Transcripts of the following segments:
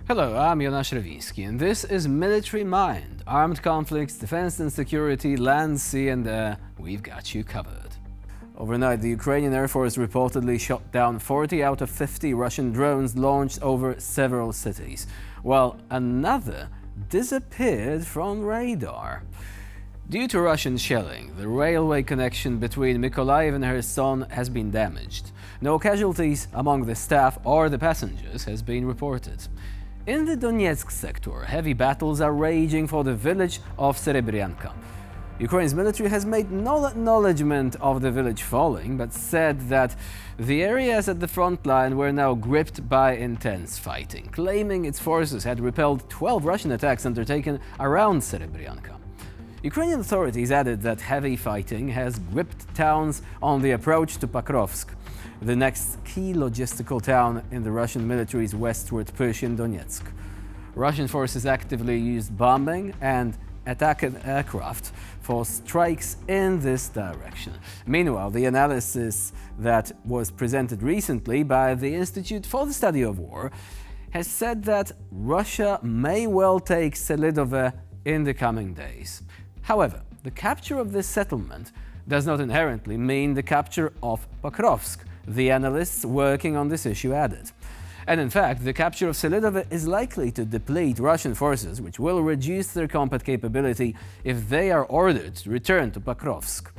Hello, I'm Jonasz Rewiński, and this is Military Mind. Armed conflicts, defense and security, land, sea and air, we've got you covered. Overnight, the Ukrainian Air Force reportedly shot down 40 out of 50 Russian drones launched over several cities, while another disappeared from radar. Due to Russian shelling, the railway connection between Mykolaiv and Kherson has been damaged. No casualties among the staff or the passengers has been reported. In the Donetsk sector, heavy battles are raging for the village of Serebryanka. Ukraine's military has made no acknowledgement of the village falling, but said that the areas at the front line were now gripped by intense fighting, claiming its forces had repelled 12 Russian attacks undertaken around Serebryanka. Ukrainian authorities added that heavy fighting has gripped towns on the approach to Pokrovsk, the next key logistical town in the Russian military's westward push in Donetsk. Russian forces actively used bombing and attacked aircraft for strikes in this direction. Meanwhile, the analysis that was presented recently by the Institute for the Study of War has said that Russia may well take Selydove in the coming days. However, the capture of this settlement does not inherently mean the capture of Pokrovsk, the analysts working on this issue added. And in fact, the capture of Selydove is likely to deplete Russian forces, which will reduce their combat capability if they are ordered to return to Pokrovsk.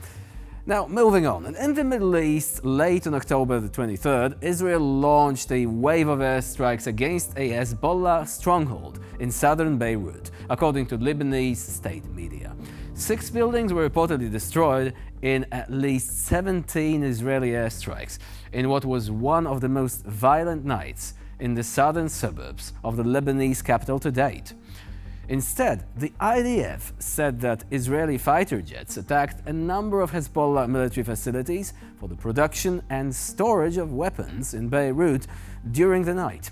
Now, moving on, and in the Middle East, late on October the 23rd, Israel launched a wave of airstrikes against a Hezbollah stronghold in southern Beirut, according to Lebanese state media. 6 buildings were reportedly destroyed in at least 17 Israeli airstrikes, in what was one of the most violent nights in the southern suburbs of the Lebanese capital to date. Instead, the IDF said that Israeli fighter jets attacked a number of Hezbollah military facilities for the production and storage of weapons in Beirut during the night.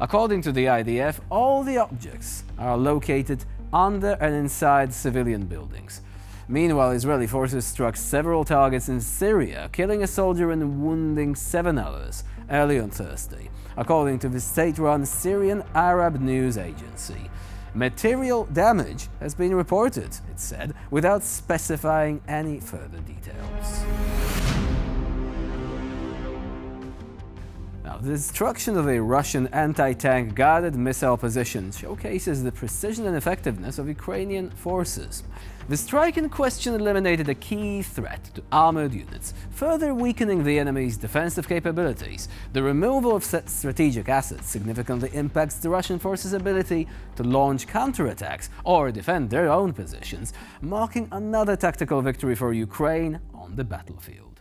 According to the IDF, all the objects are located under and inside civilian buildings. Meanwhile, Israeli forces struck several targets in Syria, killing a soldier and wounding 7 others early on Thursday, according to the state-run Syrian Arab news agency. Material damage has been reported, it said, without specifying any further details. Now, the destruction of a Russian anti-tank guided missile position showcases the precision and effectiveness of Ukrainian forces. The strike in question eliminated a key threat to armored units, further weakening the enemy's defensive capabilities. The removal of strategic assets significantly impacts the Russian forces' ability to launch counterattacks or defend their own positions, marking another tactical victory for Ukraine on the battlefield.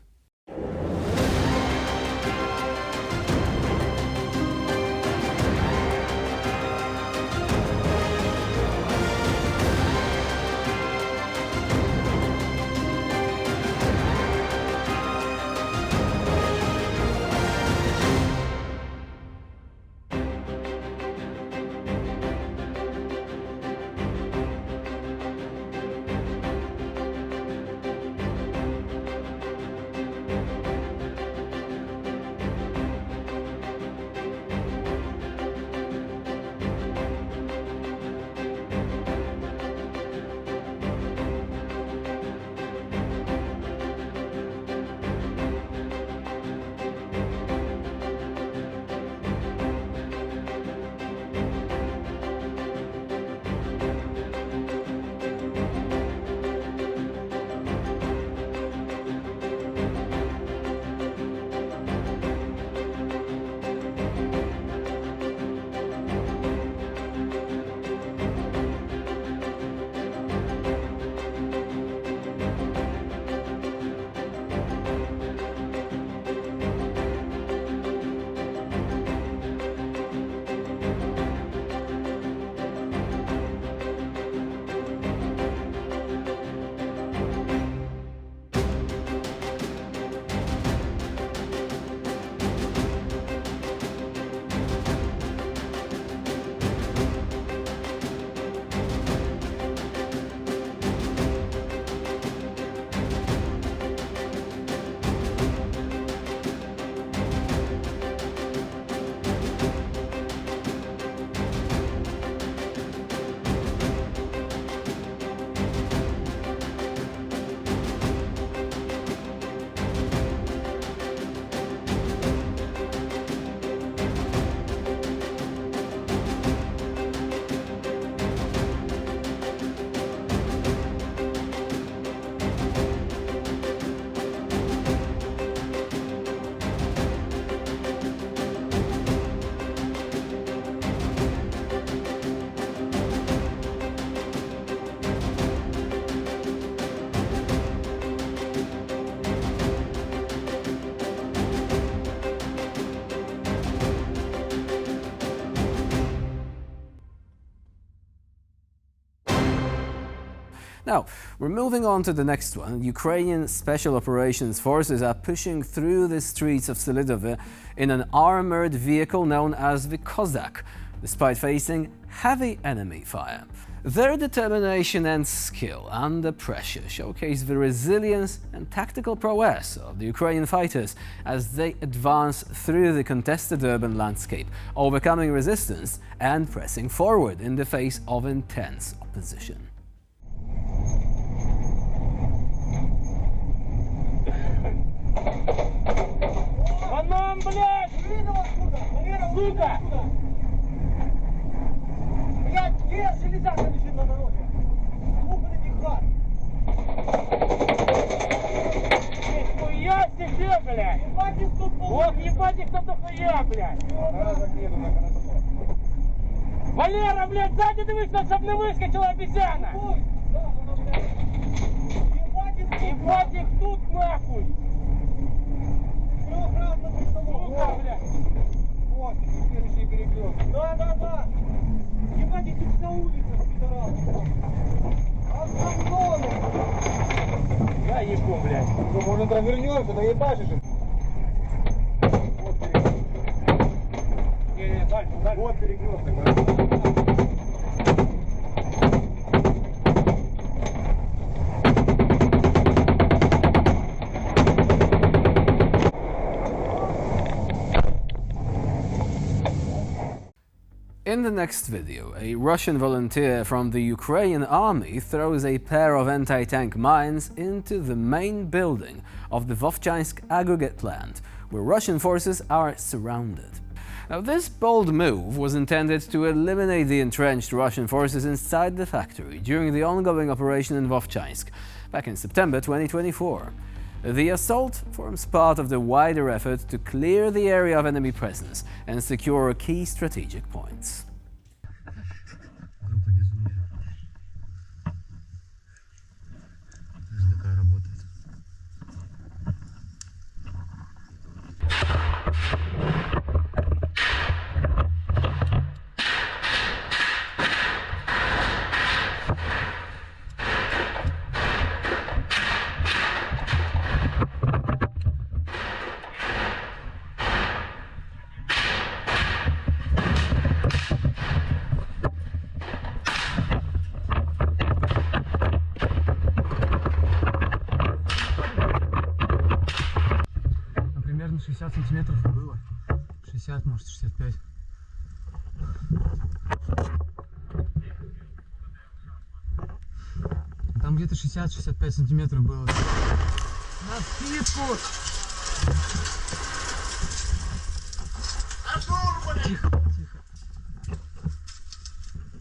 Now, we're moving on to the next one. Ukrainian Special Operations Forces are pushing through the streets of Selydove in an armored vehicle known as the Kozak, despite facing heavy enemy fire. Their determination and skill under pressure showcase the resilience and tactical prowess of the Ukrainian fighters as they advance through the contested urban landscape, overcoming resistance and pressing forward in the face of intense opposition. Есть железяка висит на дороге. Купленный дихат. Нихуя себе, блядь! Вот ебать их кто-то хуя, блядь! Валера, блядь, сзади дивись, чтоб не выскочила обезьяна! Ебать их тут нахуй! Сука, блядь! Вот, следующий перекресток. Да. Ебать, их тут на улицах, пидорасы. Автомобили. Я ебу, блядь. Ну, может, развернемся, да ебашишь их. Вот перекресток. Не, дальше. Вот перекресток. In the next video, a Russian volunteer from the Ukrainian army throws a pair of anti-tank mines into the main building of the Vovchansk aggregate plant, where Russian forces are surrounded. Now, this bold move was intended to eliminate the entrenched Russian forces inside the factory during the ongoing operation in Vovchansk back in September 2024. The assault forms part of the wider effort to clear the area of enemy presence and secure key strategic points. Примерно 60 сантиметров было. 60, может 65. Там где-то 60-65 сантиметров было. На скидку! Тихо.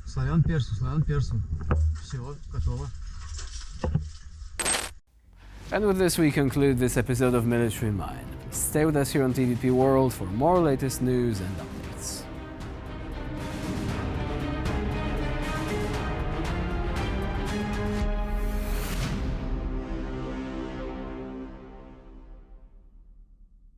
Славян персу. Все, готово. And with this we conclude this episode of Military Mind. Stay with us here on TVP World for more latest news and updates.